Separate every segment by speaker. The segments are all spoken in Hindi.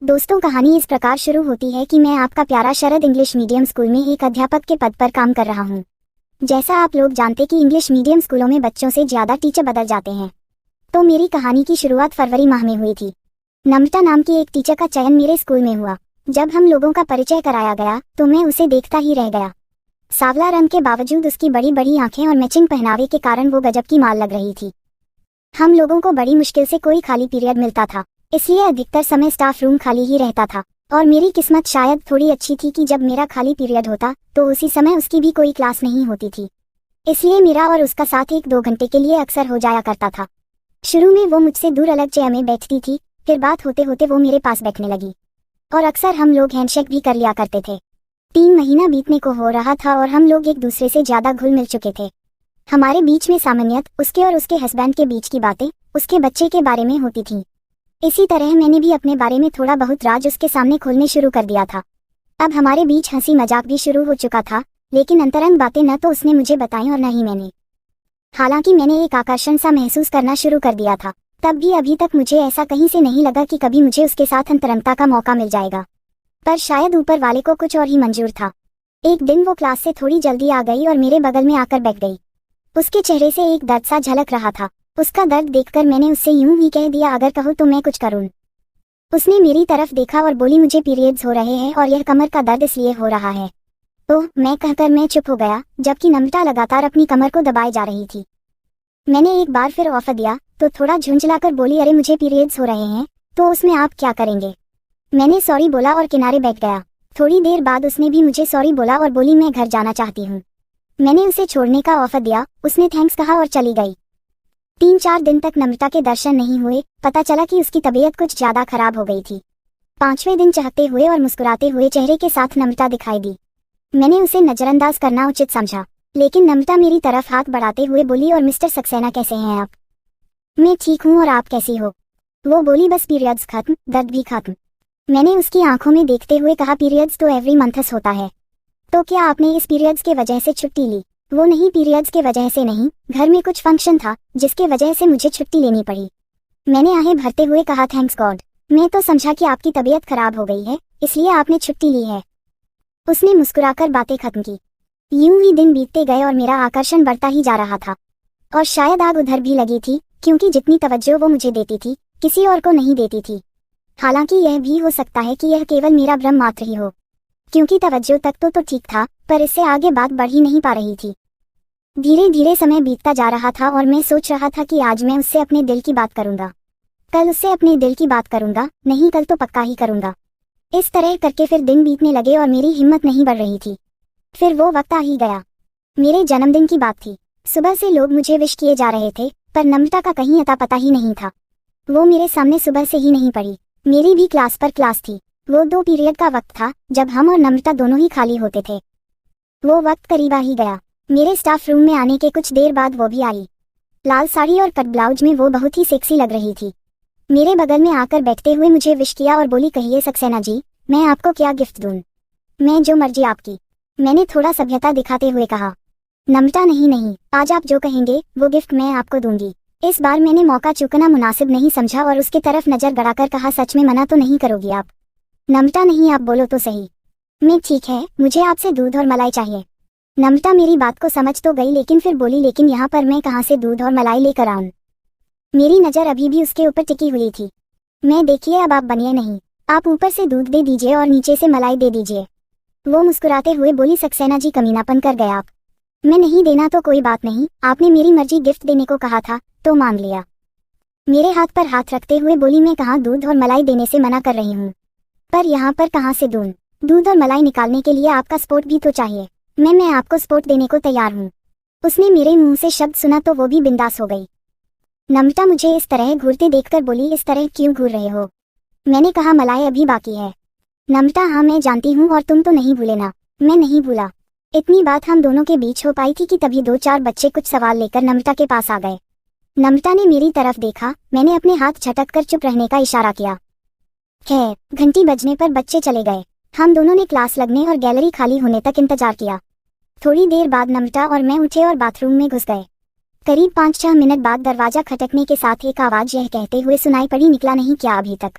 Speaker 1: दोस्तों, कहानी इस प्रकार शुरू होती है कि मैं आपका प्यारा शरद इंग्लिश मीडियम स्कूल में एक अध्यापक के पद पर काम कर रहा हूँ। जैसा आप लोग जानते कि इंग्लिश मीडियम स्कूलों में बच्चों से ज्यादा टीचर बदल जाते हैं, तो मेरी कहानी की शुरुआत फरवरी माह में हुई थी। नम्रता नाम की एक टीचर का चयन मेरे स्कूल में हुआ। जब हम लोगों का परिचय कराया गया तो मैं उसे देखता ही रह गया। सांवला रंग के बावजूद उसकी बड़ी बड़ी आंखें और मैचिंग पहनावे के कारण वो गजब की माल लग रही थी। हम लोगों को बड़ी मुश्किल से कोई खाली पीरियड मिलता था, इसलिए अधिकतर समय स्टाफ रूम खाली ही रहता था। और मेरी किस्मत शायद थोड़ी अच्छी थी कि जब मेरा खाली पीरियड होता तो उसी समय उसकी भी कोई क्लास नहीं होती थी, इसलिए मेरा और उसका साथ 1-2 घंटे के लिए अक्सर हो जाया करता था। शुरू में वो मुझसे दूर अलग चेयर में बैठती थी, फिर बात होते होते वो मेरे पास बैठने लगी और अक्सर हम लोग हैंडशेक भी कर लिया करते थे। 3 महीना बीतने को हो रहा था और हम लोग एक दूसरे से ज्यादा घुल मिल चुके थे। हमारे बीच में सामान्यत उसके और उसके हस्बैंड के बीच की बातें उसके बच्चे के बारे में होती थीं। इसी तरह मैंने भी अपने बारे में थोड़ा बहुत राज उसके सामने खोलने शुरू कर दिया था। अब हमारे बीच हंसी मजाक भी शुरू हो चुका था, लेकिन अंतरंग बातें न तो उसने मुझे बताई और न ही मैंने। हालांकि मैंने एक आकर्षण सा महसूस करना शुरू कर दिया था, तब भी अभी तक मुझे ऐसा कहीं से नहीं लगा कि कभी मुझे उसके साथ अंतरंगता का मौका मिल जाएगा। पर शायद ऊपर वाले को कुछ और ही मंजूर था। एक दिन वो क्लास से थोड़ी जल्दी आ गई और मेरे बगल में आकर बैठ गई। उसके चेहरे से एक दर्द सा झलक रहा था। उसका दर्द देखकर मैंने उससे यूं ही कह दिया, अगर कहो तो मैं कुछ करूं। उसने मेरी तरफ देखा और बोली, मुझे पीरियड्स हो रहे हैं और यह कमर का दर्द इसलिए हो रहा है। ओह, मैं कहकर मैं चुप हो गया, जबकि नम्रता लगातार अपनी कमर को दबाए जा रही थी। मैंने एक बार फिर ऑफर दिया तो थोड़ा झुंझलाकर बोली, अरे मुझे पीरियड्स हो रहे हैं तो उसमें आप क्या करेंगे। मैंने सॉरी बोला और किनारे बैठ गया। थोड़ी देर बाद उसने भी मुझे सॉरी बोला और बोली, मैं घर जाना चाहती हूँ। मैंने उसे छोड़ने का ऑफर दिया, उसने थैंक्स कहा और चली गई। 3-4 दिन तक नम्रता के दर्शन नहीं हुए। पता चला कि उसकी तबीयत कुछ ज्यादा खराब हो गई थी। 5वें दिन चहकते हुए और मुस्कुराते हुए चेहरे के साथ नम्रता दिखाई दी। मैंने उसे नजरअंदाज करना उचित समझा, लेकिन नम्रता मेरी तरफ हाथ बढ़ाते हुए बोली, और मिस्टर सक्सेना कैसे हैं आप। मैं ठीक हूँ, और आप कैसी हो। वो बोली, बस पीरियड्स खत्म, दर्द भी खत्म। मैंने उसकी आंखों में देखते हुए कहा, पीरियड्स तो एवरी मंथस होता है, तो क्या आपने इस पीरियड्स के वजह से छुट्टी ली। वो नहीं, पीरियड्स के वजह से नहीं, घर में कुछ फंक्शन था जिसके वजह से मुझे छुट्टी लेनी पड़ी। मैंने आहें भरते हुए कहा, थैंक्स गॉड, मैं तो समझा कि आपकी तबीयत खराब हो गई है इसलिए आपने छुट्टी ली है। उसने मुस्कुराकर बातें खत्म की। यूं ही दिन बीतते गए और मेरा आकर्षण बढ़ता ही जा रहा था। और शायद आग उधर भी लगी थी, क्योंकि जितनी तवज्जो वो मुझे देती थी किसी और को नहीं देती थी। हालांकि यह भी हो सकता है कि यह केवल मेरा भ्रम मात्र ही हो, क्योंकि तवज्जो तक तो ठीक था, पर इससे आगे बात बढ़ ही नहीं पा रही थी। धीरे धीरे समय बीतता जा रहा था और मैं सोच रहा था कि आज मैं उससे अपने दिल की बात करूंगा, कल उससे अपने दिल की बात करूंगा, नहीं कल तो पक्का ही करूंगा। इस तरह करके फिर दिन बीतने लगे और मेरी हिम्मत नहीं बढ़ रही थी। फिर वो वक्त आ ही गया। मेरे जन्मदिन की बात थी। सुबह से लोग मुझे विश किए जा रहे थे, पर नम्रता का कहीं अता पता ही नहीं था। वो मेरे सामने सुबह से ही नहीं पड़ी। मेरी भी क्लास पर क्लास थी। वो 2 पीरियड का वक्त था जब हम और नम्रता दोनों ही खाली होते थे। वो वक्त करीब आ ही गया। मेरे स्टाफ रूम में आने के कुछ देर बाद वो भी आई। लाल साड़ी और कट ब्लाउज में वो बहुत ही सेक्सी लग रही थी। मेरे बगल में आकर बैठते हुए मुझे विश किया और बोली, कहिए सक्सेना जी, मैं आपको क्या गिफ्ट दूं। मैं जो मर्जी आपकी, मैंने थोड़ा सभ्यता दिखाते हुए कहा। नम्रता, नहीं नहीं, आज आप जो कहेंगे वो गिफ्ट मैं आपको दूंगी। इस बार मैंने मौका चूकना मुनासिब नहीं समझा और उसके तरफ नजर गड़ाकर कहा, सच में मना तो नहीं करोगी आप। नम्रता, नहीं, आप बोलो तो सही। मैं, ठीक है, मुझे आपसे दूध और मलाई चाहिए। नम्रता मेरी बात को समझ तो गई, लेकिन फिर बोली, लेकिन यहाँ पर मैं कहाँ से दूध और मलाई लेकर आऊं। मेरी नजर अभी भी उसके ऊपर टिकी हुई थी। मैं, देखिए, अब आप बनिए नहीं, आप ऊपर से दूध दे दीजिए और नीचे से मलाई दे दीजिए। वो मुस्कुराते हुए बोली, सक्सेना जी, कमीनापन कर गए आप। मैं, नहीं देना तो कोई बात नहीं, आपने मेरी मर्जी गिफ्ट देने को कहा था तो मान लिया। मेरे हाथ पर हाथ रखते हुए बोली, मैं कहाँ दूध और मलाई देने से मना कर रही हूँ, पर यहाँ पर कहाँ से दूं। दूध और मलाई निकालने के लिए आपका सपोर्ट भी तो चाहिए। मैं आपको सपोर्ट देने को तैयार हूँ। उसने मेरे मुंह से शब्द सुना तो वो भी बिंदास हो गई। नम्रता मुझे इस तरह घूरते देखकर बोली, इस तरह क्यों घूर रहे हो। मैंने कहा, मलाई अभी बाकी है। नम्रता, हाँ मैं जानती हूँ, और तुम तो नहीं भूले ना। मैं नहीं भूला। इतनी बात हम दोनों के बीच हो पाई थी कि तभी 2-4 बच्चे कुछ सवाल लेकर नम्रता के पास आ गए। नम्रता ने मेरी तरफ देखा, मैंने अपने हाथ झटक कर चुप रहने का इशारा किया। खैर, घंटी बजने पर बच्चे चले गए। हम दोनों ने क्लास लगने और गैलरी खाली होने तक इंतजार किया। थोड़ी देर बाद नम्रता और मैं उठे और बाथरूम में घुस गए। करीब 5-6 मिनट बाद दरवाजा खटकने के साथ एक आवाज यह कहते हुए सुनाई पड़ी, निकला नहीं क्या अभी तक।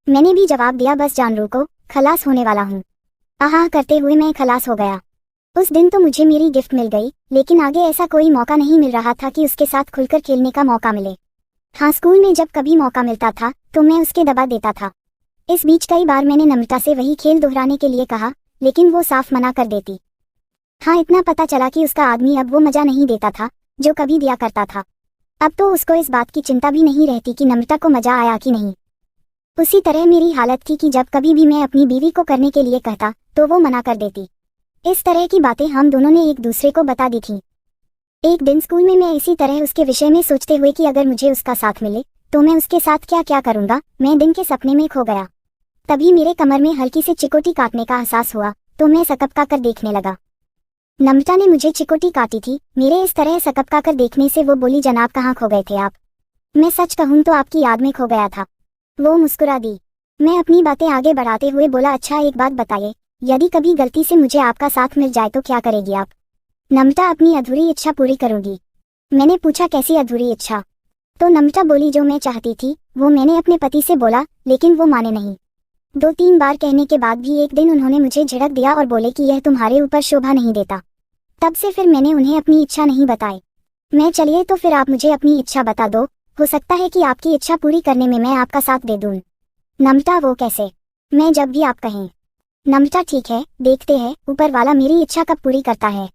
Speaker 1: मैंने भी जवाब दिया, बस जान रुको, खलास होने वाला हूँ। आहा करते हुए मैं खलास हो गया। उस दिन तो मुझे मेरी गिफ्ट मिल गई, लेकिन आगे ऐसा कोई मौका नहीं मिल रहा था कि उसके साथ खुलकर खेलने का मौका मिले। हाँ, स्कूल में जब कभी मौका मिलता था तो मैं उसके दबा देता था। इस बीच कई बार मैंने नम्रता से वही खेल दोहराने के लिए कहा, लेकिन वो साफ मना कर देती। हाँ, इतना पता चला कि उसका आदमी अब वो मजा नहीं देता था जो कभी दिया करता था। अब तो उसको इस बात की चिंता भी नहीं रहती कि नम्रता को मजा आया कि नहीं। उसी तरह मेरी हालत थी कि जब कभी भी मैं अपनी बीवी को करने के लिए कहता तो वो मना कर देती। इस तरह की बातें हम दोनों ने एक दूसरे को बता दी थी। एक दिन स्कूल में मैं इसी तरह उसके विषय में सोचते हुए कि अगर मुझे उसका साथ मिले तो मैं उसके साथ क्या क्या करूंगा, मैं दिन के सपने में खो गया। तभी मेरे कमर में हल्की से चिकोटी काटने का एहसास हुआ तो मैं सकपका कर देखने लगा। नम्रता ने मुझे चिकोटी काटी थी। मेरे इस तरह सकपका कर देखने से वो बोली, जनाब कहाँ खो गए थे आप? मैं सच कहूँ तो आपकी याद में खो गया था। वो मुस्कुरा दी। मैं अपनी बातें आगे बढ़ाते हुए बोला, अच्छा एक बात बताइए, यदि कभी गलती से मुझे आपका साथ मिल जाए तो क्या करेगी आप? नम्रता, अपनी अधूरी इच्छा पूरी करूंगी। मैंने पूछा, कैसी अधूरी इच्छा? तो नम्रता बोली, जो मैं चाहती थी वो मैंने अपने पति से बोला, लेकिन वो माने नहीं। 2-3 बार कहने के बाद भी एक दिन उन्होंने मुझे झिड़क दिया और बोले कि यह तुम्हारे ऊपर शोभा नहीं देता। तब से फिर मैंने उन्हें अपनी इच्छा नहीं बताई। मैं चलिए तो फिर आप मुझे अपनी इच्छा बता दो, हो सकता है कि आपकी इच्छा पूरी करने में मैं आपका साथ दे दूं। नम्रता, वो कैसे? मैं जब भी आप कहें। नम्रता, ठीक है, देखते हैं ऊपर वाला मेरी इच्छा कब पूरी करता है।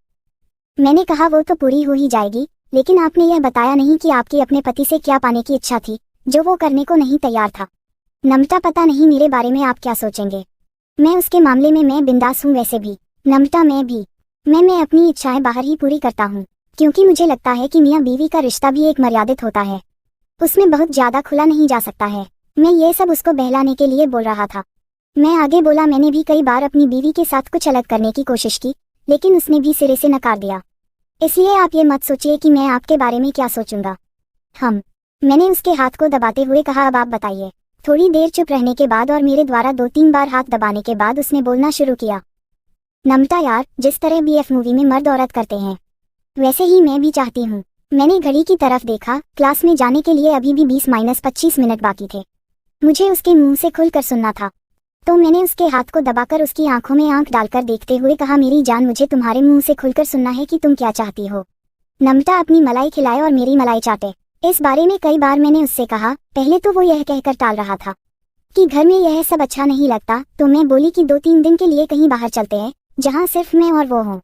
Speaker 1: मैंने कहा, वो तो पूरी हो ही जाएगी, लेकिन आपने यह बताया नहीं कि आपकी अपने पति से क्या पाने की इच्छा थी जो वो करने को नहीं तैयार था। नम्रता, पता नहीं मेरे बारे में आप क्या सोचेंगे। मैं उसके मामले में मैं बिंदास हूँ वैसे भी। नम्रता, मैं भी। मैं अपनी इच्छाएं बाहर ही पूरी करता हूँ, क्योंकि मुझे लगता है कि मियाँ बीवी का रिश्ता भी एक मर्यादित होता है, उसमें बहुत ज्यादा खुला नहीं जा सकता है। मैं ये सब उसको बहलाने के लिए बोल रहा था। मैं आगे बोला, मैंने भी कई बार अपनी बीवी के साथ कुछ अलग करने की कोशिश की, लेकिन उसने भी सिरे से नकार दिया। इसलिए आप ये मत सोचिए कि मैं आपके बारे में क्या सोचूंगा। मैंने उसके हाथ को दबाते हुए कहा, अब आप बताइए। थोड़ी देर चुप रहने के बाद और मेरे द्वारा 2-3 बार हाथ दबाने के बाद उसने बोलना शुरू किया, नम्रता यार, जिस तरह BF मूवी में मर्द औरत करते हैं वैसे ही मैं भी चाहती हूँ। मैंने घड़ी की तरफ देखा, क्लास में जाने के लिए अभी भी 20-25 मिनट बाकी थे। मुझे उसके मुंह से खुलकर सुनना था, तो मैंने उसके हाथ को दबाकर उसकी आंखों में आंख डालकर देखते हुए कहा, मेरी जान, मुझे तुम्हारे मुंह से खुलकर सुनना है कि तुम क्या चाहती हो। नम्रता अपनी मलाई खिलाए और मेरी मलाई चाटे। इस बारे में कई बार मैंने उससे कहा। पहले तो वो यह कहकर टाल रहा था कि घर में यह सब अच्छा नहीं लगता, तो मैं बोली कि 2-3 दिन के लिए कहीं बाहर चलते हैं जहां सिर्फ मैं और वो हों,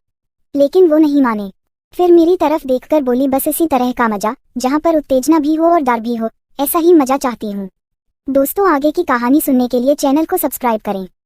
Speaker 1: लेकिन वो नहीं माने। फिर मेरी तरफ देखकर बोली, बस इसी तरह का मजा जहां पर उत्तेजना भी हो और डर भी हो, ऐसा ही मजा चाहती हूँ। दोस्तों, आगे की कहानी सुनने के लिए चैनल को सब्सक्राइब करें।